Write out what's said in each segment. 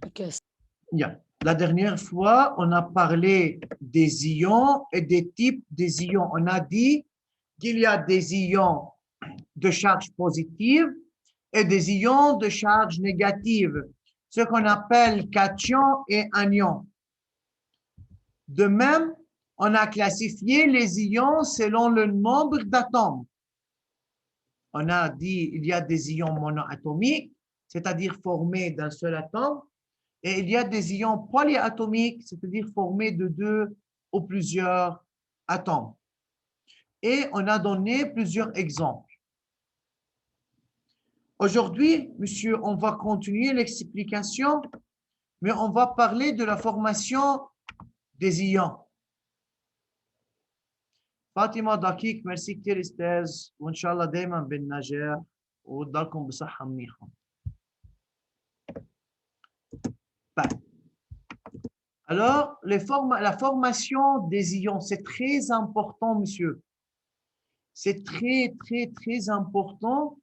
Okay. Bien. La dernière fois, on a parlé des ions et des types des ions. On a dit qu'il y a des ions de charge positive et des ions de charge négative, ce qu'on appelle cation et anion. De même, on a classifié les ions selon le nombre d'atomes. On a dit qu'il y a des ions monoatomiques, c'est-à-dire formés d'un seul atome, et il y a des ions polyatomiques, c'est-à-dire formés de 2 ou plusieurs atomes. Et on a donné plusieurs exemples. Aujourd'hui, monsieur, on va continuer l'explication, mais on va parler de la formation des ions. فاطمة دقيق ميرسي كثير استاذ وان شاء الله دائما بالنجاح وتضلكم بصحة منيحة. Alors, la formation des ions, c'est très important, monsieur. C'est très, très, très important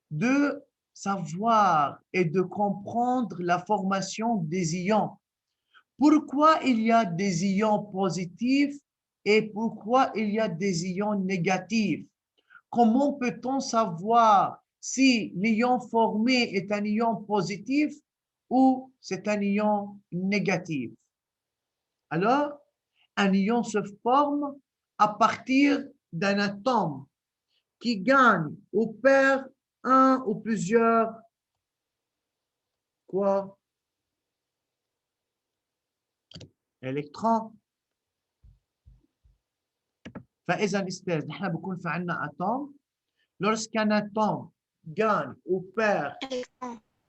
de savoir et de comprendre la formation des ions. Pourquoi il y a des ions positifs et pourquoi il y a des ions négatifs? Comment peut-on savoir si l'ion formé est un ion positif ou c'est un ion négatif? Alors, un ion se forme à partir d'un atome qui gagne ou perd un ou plusieurs quoi? Électrons. فإذا أستاذ نحن بكون في عندنا atome. Lorsqu'un atome gagne ou perd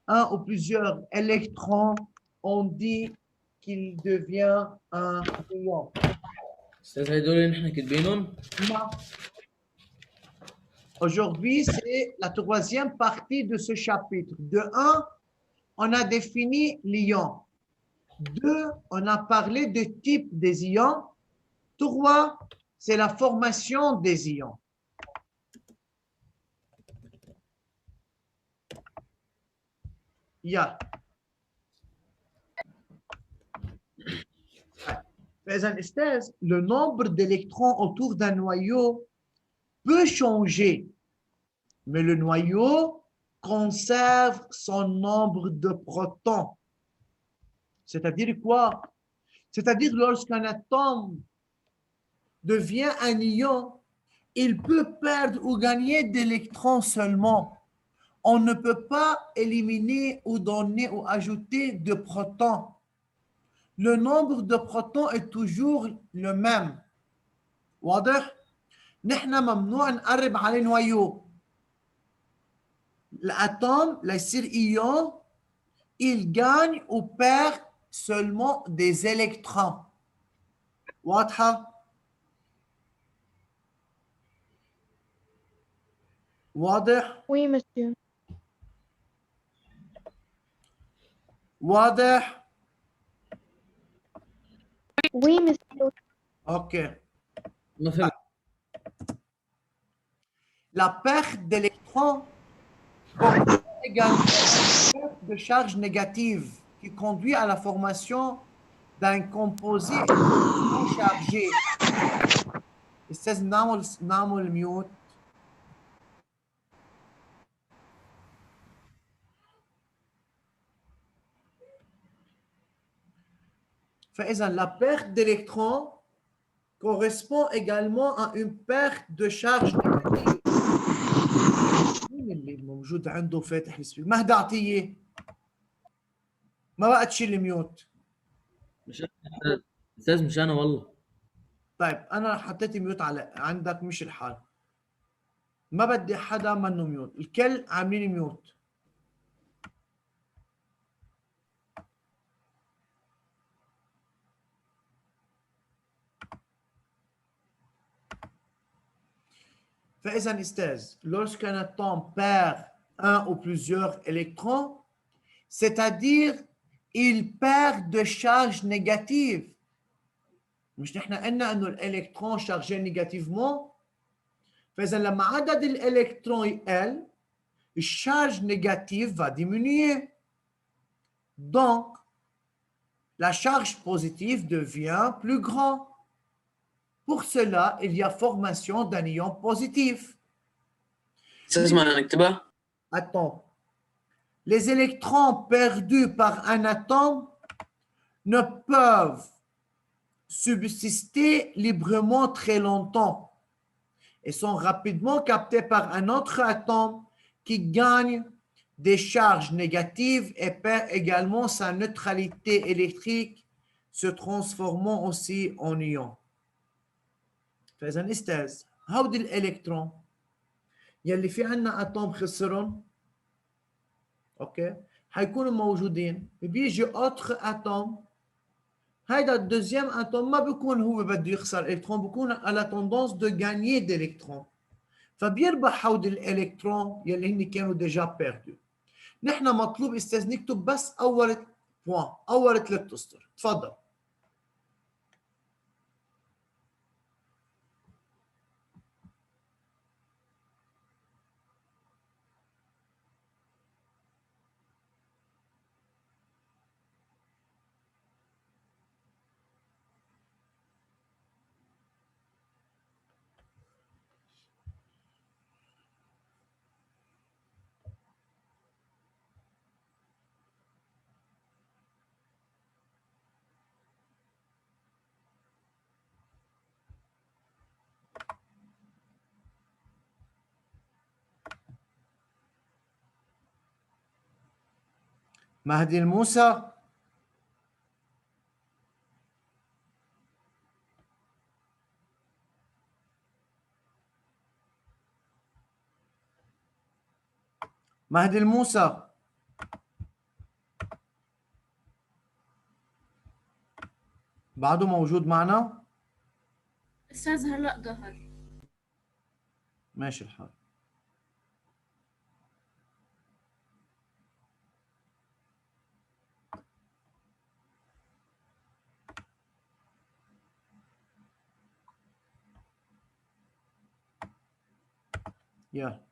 un ou plusieurs électrons, on dit qu'il devient un ion. استاذ هيدول اللي نحن كاتبينهم؟ Aujourd'hui, c'est la troisième partie de ce chapitre. De 1, on a défini l'ion. 2, on a parlé de type des ions. 3, c'est la formation des ions. Yeah. Le nombre d'électrons autour d'un noyau peut changer, mais le noyau conserve son nombre de protons. C'est-à-dire quoi? C'est-à-dire lorsqu'un atome devient un ion, il peut perdre ou gagner d'électrons seulement. On ne peut pas éliminer ou donner ou ajouter de protons. Le nombre de protons est toujours le même. واضح؟ نحن ممنوع نقرب على نويو. L'atome, la يصير ion, il gagne ou perd seulement des électrons. واضحة؟ واضح؟ Oui, monsieur. واضح؟ Oui, monsieur. OK. ما فهمت. La perte d'électrons correspond également à une perte de charge négative qui conduit à la formation d'un composé non chargé. استاذ نعمل ميوت. فإذا la perte d'électrons correspond également à une perte de charge négative. مين اللي موجود عنده فاتح السبيكر؟ مهدي عطية ما بقى تشيل الميوت. مش أنا استاذ، مش انا والله. طيب انا حطيت ميوت على عندك مش الحال. ما بدي حدا منه ميوت، الكل عاملين ميوت. فإذا أستاذ lorsqu'un atome perd un ou plusieurs électrons, c'est-à-dire il perd de charge négative. مش نحن قلنا انه الالكترون شارجي نيجاتيفمون؟ فاذا لما عدد الالكترون يقل الشارج نيجاتيف va diminuer. Donc, la charge positive devient plus grande. Pour cela, il y a formation d'un ion positif. استاذ ما نكتبها؟ Attends. Les électrons perdus par un atome ne peuvent subsister librement très longtemps et sont rapidement captés par un autre atome qui gagne des charges négatives et perd également sa neutralité électrique, se transformant aussi en ion. فإذا أستاذ هودي الإلكترون يلي في عنا أتوم خسرهم أوكي حيكونوا موجودين بيجي أوتر أتوم هيدا الدوزيام أتوم ما بيكون هو بده يخسر إلكترون بيكون على توندونس دو غانيي دإلكترون فبيربح هودي الإلكترون يلي هن كانوا ديجا بيردو. نحن مطلوب استاذ نكتب بس أول بوان أول 3 أسطر. تفضل. مهدي الموسى. مهدي الموسى. بعده موجود معنا؟ أستاذ هلأ ظهر. ماشي الحال. يلا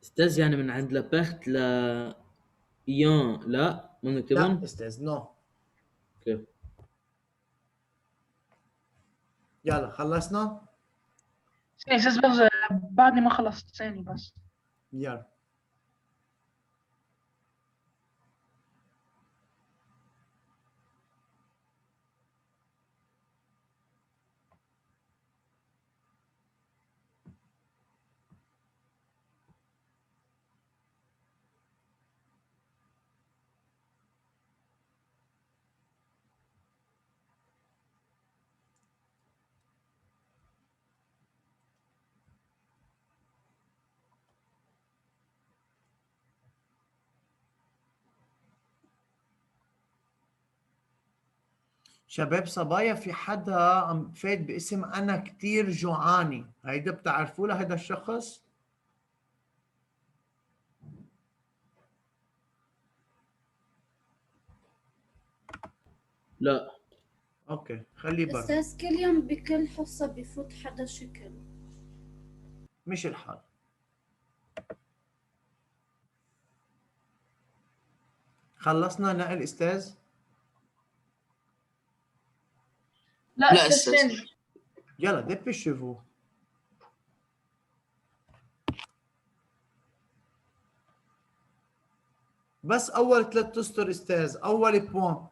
استاذ يعني من عند لاباخت ل ايان لا ما لا نكتبهم؟ استاذ نو. كيف؟ يلا خلصنا؟ ثانية أستاذ بس بعدني ما خلصت ثاني بس. يلا شباب صبايا في حدا عم فات باسم أنا كتير جوعاني، هيدا بتعرفوا له هيدا الشخص؟ لا اوكي خليه برا. أستاذ كل يوم بكل حصة بفوت حدا شكل. مش الحال. خلصنا نقل أستاذ؟ لا لا، أستاذ أستاذ. ثاني. يلا dépêchez-vous. بس أول 3 أسطر أستاذ، أول بوان.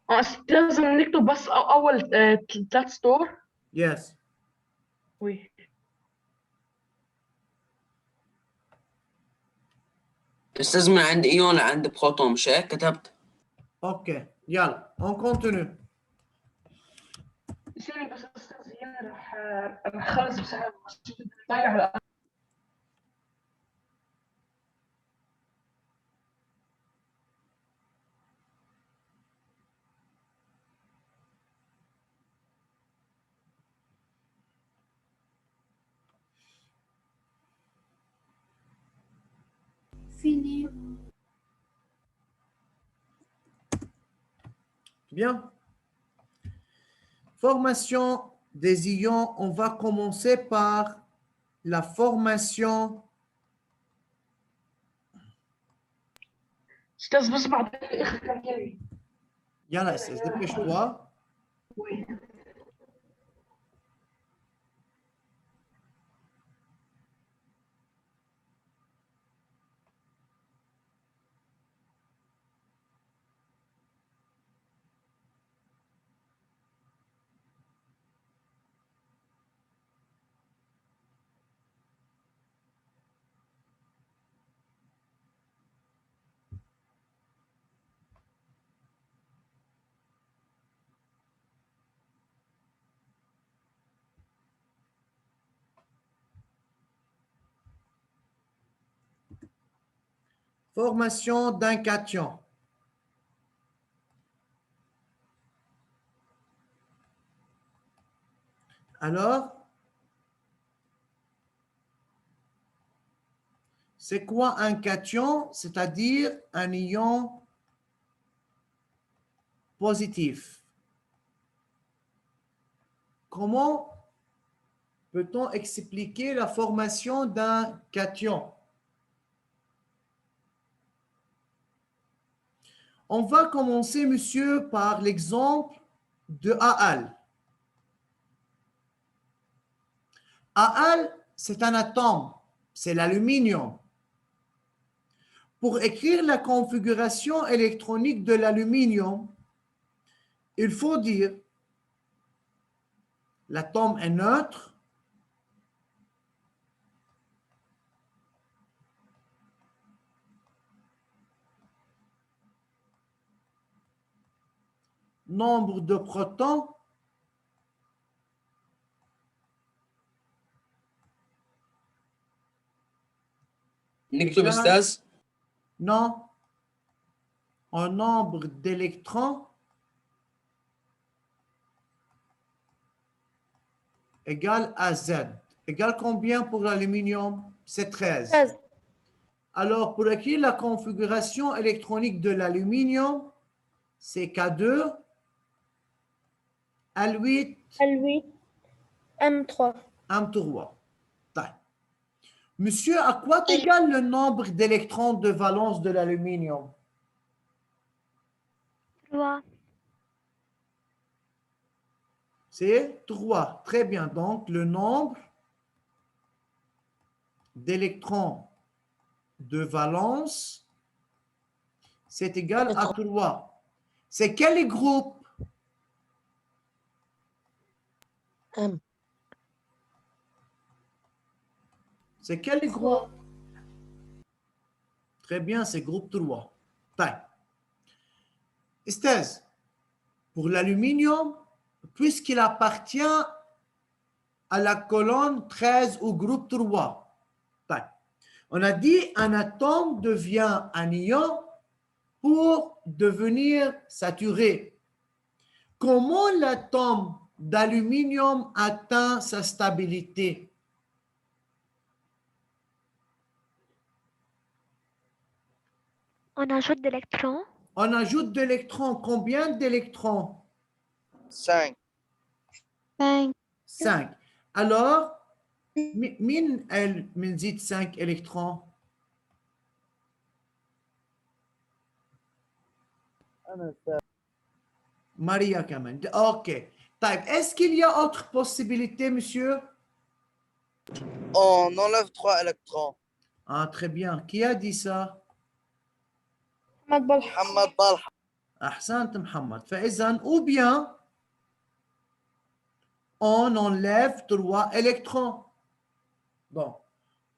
أستاذ لازم نكتب بس أول 3 سطور. Yes. وي. أستاذ، من عند إيون لعند بروتون، مش هيك كتبت؟ Ok. يلا on continue. ثاني بس أستاذ هنا راح أخلص بسرعة ضيع. فيني. Bien. Formation des ions, on va commencer par la formation. أستاذ بس بعد آخر كلام كلمة. Yalla, dépêche-toi. وي. Formation d'un cation. Alors, c'est quoi un cation? C'est-à-dire un ion positif. Comment peut-on expliquer la formation d'un cation? On va commencer, monsieur, par l'exemple de Al. Al, c'est un atome, c'est l'aluminium. Pour écrire la configuration électronique de l'aluminium, il faut dire l'atome est neutre, nombre de protons, نكتب égale- أستاذ؟ non, un nombre d'électrons égale à Z. Égale combien pour l'aluminium? C'est 13. 13. Alors, pour écrire la configuration électronique de l'aluminium, c'est K2, L8, L8 M3. M3. Monsieur, à quoi égale le nombre d'électrons de valence de l'aluminium? 3. C'est 3. Très bien. Donc, le nombre d'électrons de valence, c'est égal à 3. C'est quel groupe? M. C'est quel groupe? Très bien, c'est groupe 3. Esthez, pour l'aluminium, puisqu'il appartient à la colonne 13 ou groupe 3, on a dit un atome devient un ion pour devenir saturé. Comment l'atome d'aluminium atteint sa stabilité? On ajoute d'électrons. On ajoute d'électrons. Combien d'électrons? 5. 5. 5. Alors, مين قال بنزيد 5 électrons؟ Maria كمان. OK. طيب, est-ce qu'il y a autre possibilité, monsieur? On enlève 3 électrons. Ah, très bien. Qui a dit ça? محمد بلح. محمد طلحة. أحسنت محمد. فإذا, ou bien, on enlève 3 électrons. Bon.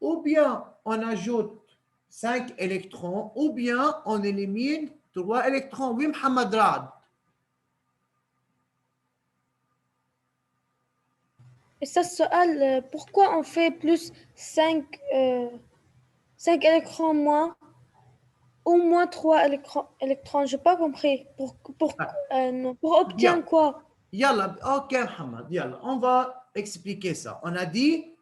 Ou bien, on ajoute 5 électrons, ou bien, on élimine 3 électrons. Oui, Mohamed Rad. Et ça, السؤال pourquoi on fait plus 5 électrons moins ou moins 3 électrons? Je n'ai pas compris. Non, pour obtenir quoi? Yalla, ok Mohamed, yalla, on va expliquer ça. On a dit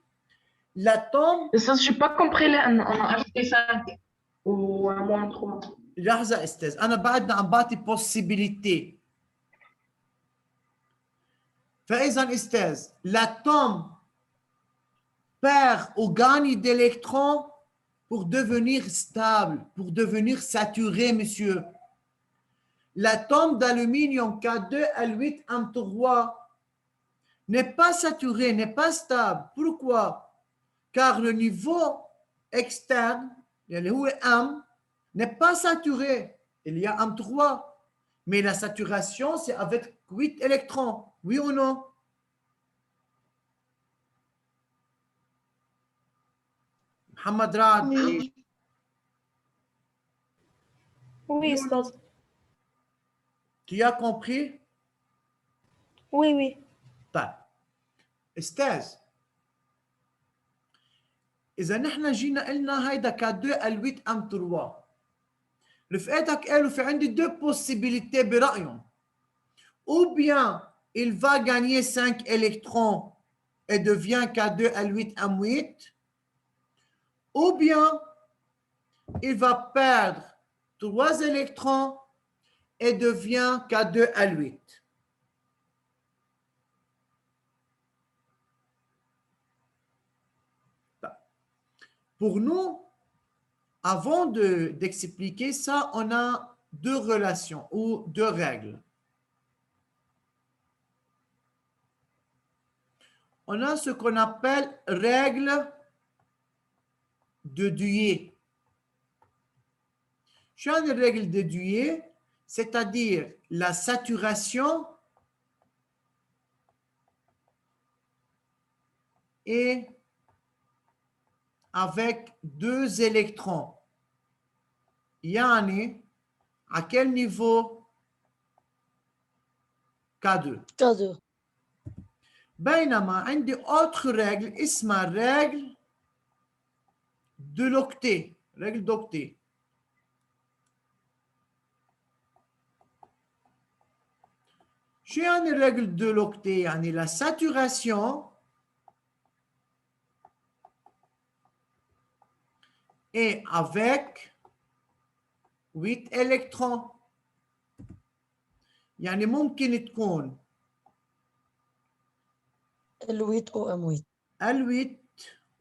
l'atome. Ça, je n'ai pas compris. On a ajouté 5 ou moins 3. لحظة استاذ، أنا بعدنا عم بعطي possibilité. فإذا استاذ، l'atome perd ou gagne d'électrons pour devenir stable, pour devenir saturé, monsieur. L'atome d'aluminium K2Al8M3 n'est pas saturé, n'est pas stable. Pourquoi? Car le niveau externe, le M, n'est pas saturé. Il y a M3. Mais la saturation, c'est avec 8 électrons. Oui ou non? Mohamed Rad. Oui. Oui, Ustaz. Tu as compris? Oui, oui. طيب استاذ، إذا نحن جينا قلنا هيدا K2Al8M3، رفقاتك قالوا في عندي 2 possibilités برأيهم. Ou bien il va gagner 5 électrons et devient K2Al8M8, ou bien il va perdre 3 électrons et devient K2Al8. Pour nous, avant d'expliquer ça, on a 2 relations ou 2 règles. On a ce qu'on appelle règle de Dewey. Je suis une règle de Dewey, c'est-à-dire la saturation est avec 2 électrons. Yani, à quel niveau? K2. K2. بينما عندي autre règle اسمها règle de l'octet. Règle d'octet. شو يعني règle de l'octet؟ يعني la saturation est avec 8 électrons. يعني ممكن تكون L8 ou M8. L8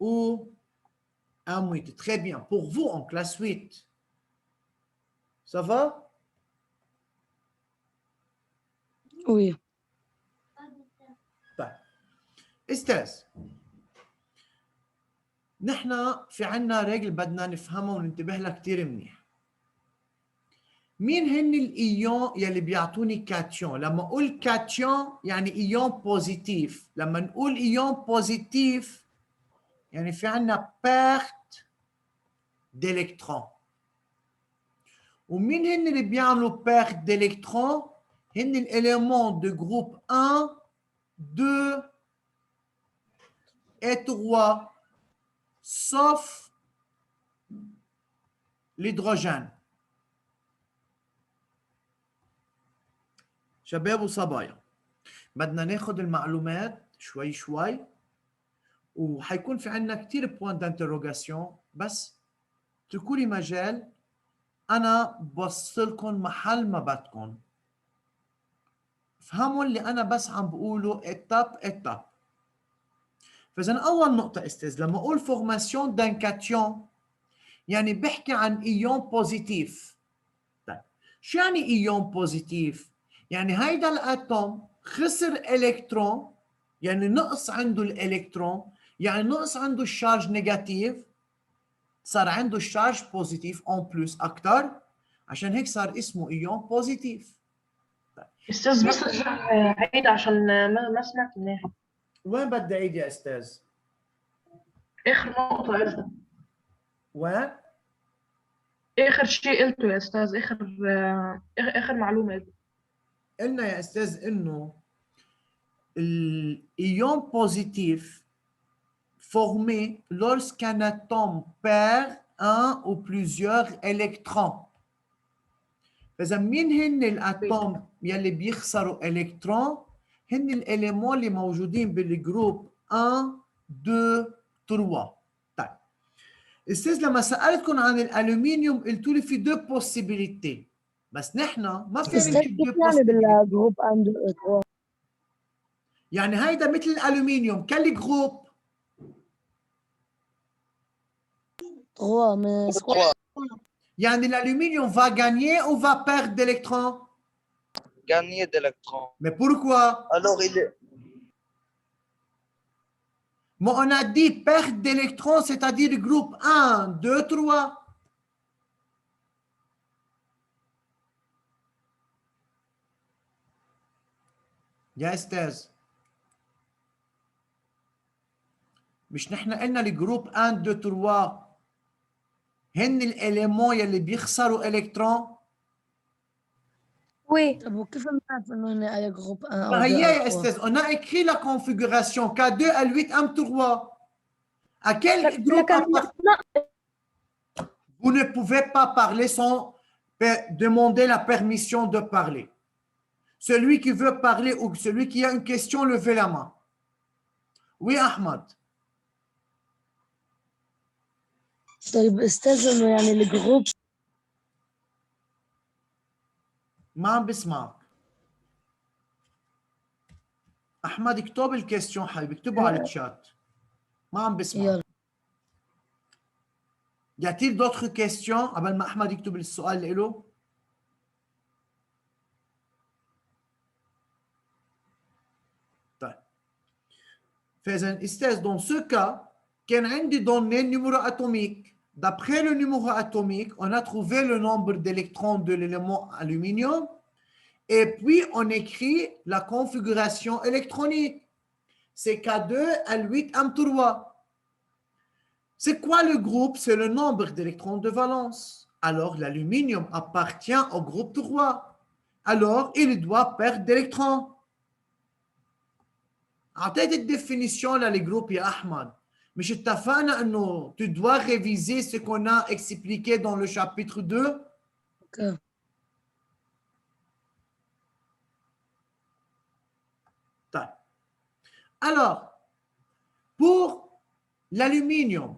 ou M8. Très bien. Pour vous, en classe 8, ça va? Oui. طيب استاذ، نحن في عنا رجل بدنا نفهمها وننتبه لها كثير منيح. مين هن الايون يلي بيعطوني كاتيون؟ لما اقول كاتيون يعني ايون بوزيتيف. لما نقول ايون بوزيتيف يعني في عنا بيرت d'électrons. ومين هن اللي بيعملوا بيرت d'électrons؟ هن الاليمون de groupe 1 2 et 3 sauf l'hydrogène. شباب وصبايا، بدنا ناخذ المعلومات شوي شوي، وحيكون في عندنا كثير بوان دانتروغاسيون، بس اتركوا لي مجال انا بوصلكم محل ما بدكم. افهموا اللي انا بس عم بقوله étape étape. فإذا أول نقطة أستاذ لما أقول فورماسيون دان كاتيون يعني بحكي عن إيون بوزيتيف. طيب شو يعني إيون بوزيتيف؟ يعني هيدا الأتوم خسر إلكترون، يعني نقص عنده الإلكترون، يعني نقص عنده الشارج نيجاتيف، صار عنده الشارج بوزيتيف اون بلس أكتر، عشان هيك صار اسمه إيون بوزيتيف. استاذ بس عيد عشان ما سمعت منيح. وين بدي أعيد يا أستاذ؟ اخر نقطة قلتها، وين؟ اخر شيء قلته يا استاذ، اخر معلومة قلتها. قلنا يا أستاذ إنه l'ion positif formé lorsqu'un atome perd un ou plusieurs électrons. فإذا مين هن الأتوم يلي بيخسروا إلكترون؟ هن الإليمون اللي موجودين بالجروب 1 2 3. طيب أستاذ لما سألتكم عن الألومنيوم قلتوا لي في دو بوسيبيليتي، بس نحن ما فينا استاذ نجيب كيف دو يعني بوسيبيليتي. بالجروب عنده 3؟ يعني هيدا مثل الألومنيوم كل جروب 3 من يعني l'aluminium va gagner ou va perdre d'électrons? Gagner d'électrons. Mais pourquoi? Alors, il est. Mais on a dit perte d'électrons, c'est-à-dire groupe 1, 2, 3. يا أستاذ مش نحن قلنا الجروب 1 2 3 هن الاليمون يلي بيخسروا الكترون؟ Oui. طب وكيف بنعرف انه هن على جروب 1 او ما 2 هي او يا 3؟ أستاذ on a écrit la configuration K2 L8 M3. À quel groupe vous ne pouvez pas parler sans demander la permission de parler. Celui qui veut parler ou celui qui a une question, levez la main. Oui, Ahmad. طيب استاذ انه يعني الجروب ما عم بسمعك. أحمد اكتب الكيستيون حبيبي، اكتبوا على الشات. ما عم بسمع. يلا Y a-t-il d'autres questions قبل ما أحمد يكتب السؤال له؟ طيب. فإذا أستاذ dans ce cas كان عندي donné le numéro atomique. D'après le numéro atomique, on a trouvé le nombre d'électrons de l'élément aluminium et puis on écrit la configuration électronique. C'est K2, L8, M3. C'est quoi le groupe? C'est le nombre d'électrons de valence. Alors, l'aluminium appartient au groupe 3. Alors, il doit perdre d'électrons. أعطيت الديفينيشن للجروب يا أحمد. مش اتفقنا إنه tu dois réviser ce qu'on a expliqué dans le chapitre 2? اوكي. طيب. Alors, pour l'aluminium,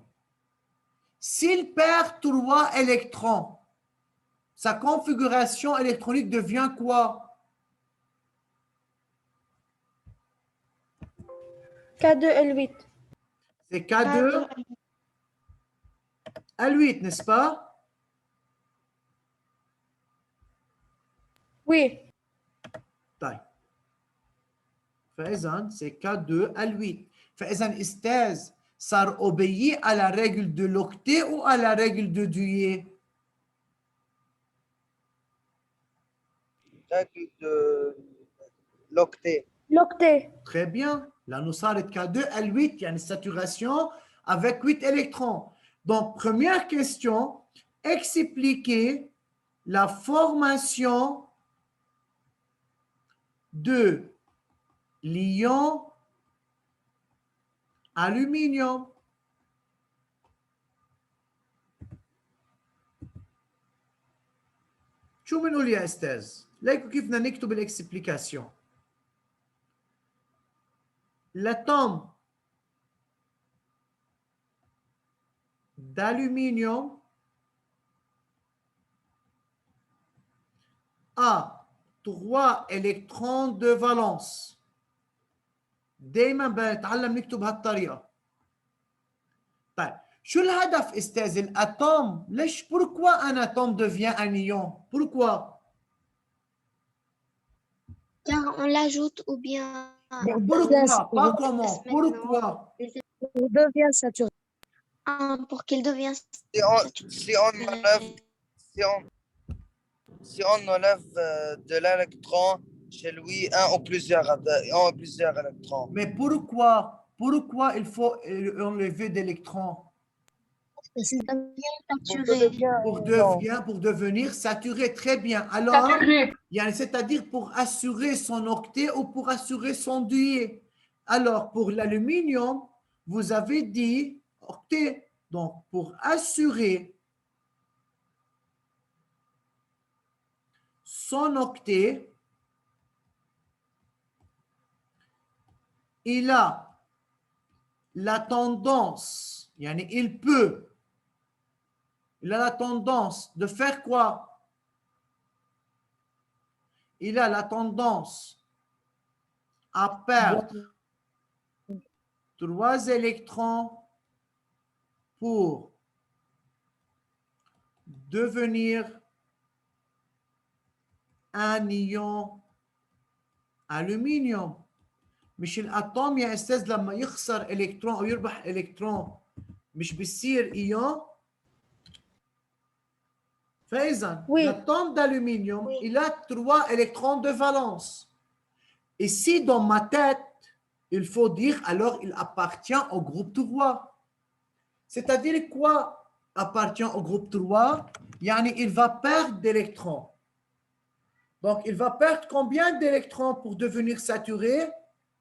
s'il perd 3 électrons, sa configuration électronique devient quoi? K2 L8. C'est K2 L8, n'est-ce pas? Oui. طيب. فإذا c'est K2 L8. فإذا أستاذ صار obéi à la règle de l'octet ou à la règle de Dewey? Règle de l'octet. L'octet. Très bien. Là, nous sommes K2 L8, il y a une saturation avec 8 électrons. Donc, première question, expliquez la formation de l'ion aluminium. شو بنقول يا أستاذ؟ ليكوا كيف بدنا نكتب الإكسبليكاسيون. L'atome d'aluminium a 3 électrons de valence. دايما بنتعلم نكتب بهالطريقة. شو الهدف استاذ الاتوم؟ ليش pourquoi un atome devient un ion؟ Pourquoi؟ Car on l'ajoute ou bien Pourquoi? Pas comment. Pourquoi? Il devient saturé. pour qu'il devienne Si on enlève, si on enlève de l'électron chez lui, un ou plusieurs électrons. Mais pourquoi? Pourquoi il faut enlever d'électrons? saturé. Pour devenir saturé. Très bien. Alors, Saturé. c'est-à-dire pour assurer son octet ou pour assurer son duet. Alors, pour l'aluminium, vous avez dit octet. Donc, pour assurer son octet, il a la tendance, il a la tendance de faire quoi? Il a la tendance à perdre 3 électrons pour devenir un ion aluminium. مش الاتوم يا استاذ لما يخسر الكترون او يربح الكترون مش بيصير ايون؟ فاذا l'atome d'aluminium il a 3 électrons de valence. Et si dans ma tête il faut dire alors il appartient au groupe 3. C'est-à-dire quoi appartient au groupe 3? يعني il va perdre d'électrons. Donc il va perdre combien d'électrons pour devenir saturé?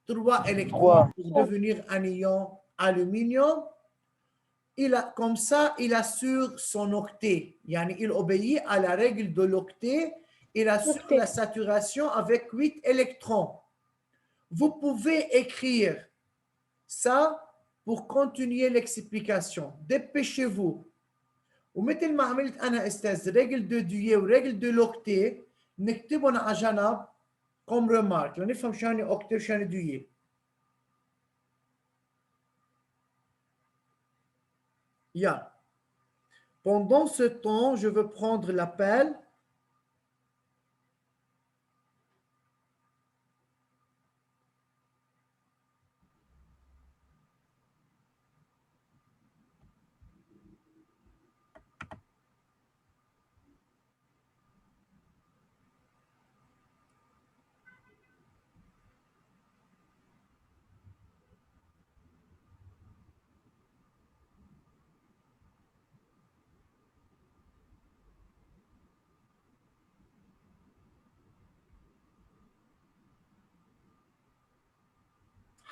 3 électrons pour devenir un ion aluminium. Comme ça, il assure son octet. Il obéit à la règle de l'octet. Il assure la saturation avec 8 électrons. Vous pouvez écrire ça pour continuer l'explication. Dépêchez-vous. ومثل ما عملت أنا أستاذ رجل de duet ورجل de l'octet نكتبهم على جنب comme remarque. لنفهم شو يعني octet وشو يعني duet. Yeah. Pendant ce temps, je veux prendre l'appel.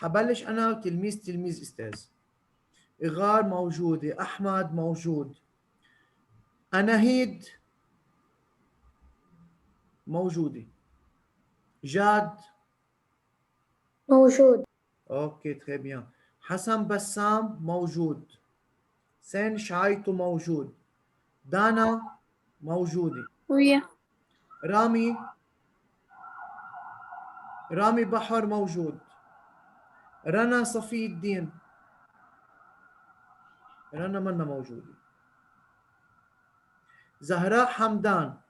حبلش أنا تلميذ أستاذ. إغار موجودة، أحمد موجود، أناهيد موجودة، جاد موجود. أوكي très bien. حسن بسام موجود، سين شعيطو موجود، دانا موجودة، Oui. رامي بحر موجود، رنا صفي الدين، رنا منا موجودة، زهراء حمدان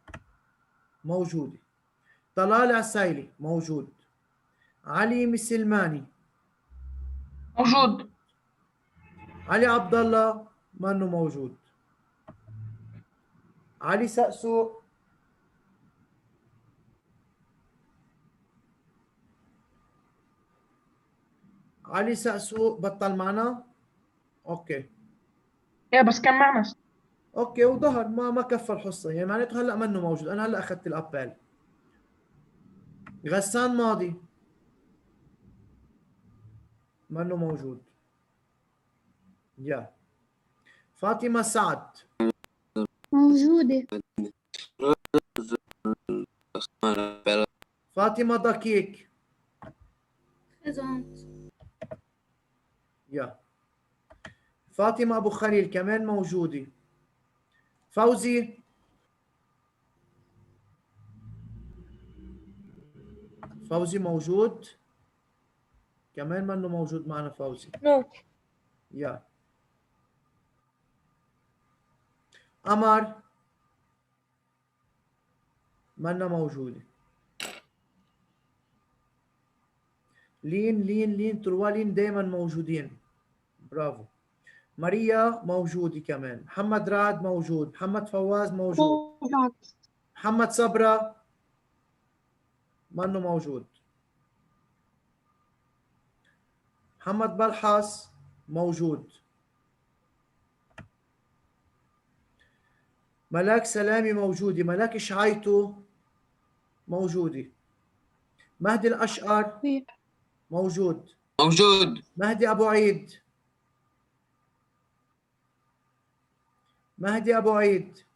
موجودة، طلال عسايلي موجود، علي مسلماني موجود. علي عبد الله منه موجود، علي سقسو علي سقسو بطل معنا. اوكي ايه بس كان معنا. اوكي وظهر ما كفى الحصه، يعني معناته هلا منه موجود. انا هلا اخذت الابل. غسان ماضي منه موجود. يا فاطمه سعد موجودة. فاطمه دقيق. présente. يا فاطمه ابو خليل كمان موجوده. فوزي موجود كمان منه موجود معنا فوزي. نو. يا قمر منا موجودة. لين تروالين دايما موجودين. برافو. ماريا موجودة كمان. محمد رعد موجود. محمد فواز موجود. محمد صبرا منه موجود. محمد بلحص موجود. ملاك سلامي موجودة. ملاك شعيتو موجودة. مهدي الأشقر موجود. موجود. مهدي أبو عيد. مهدي أبو عيد.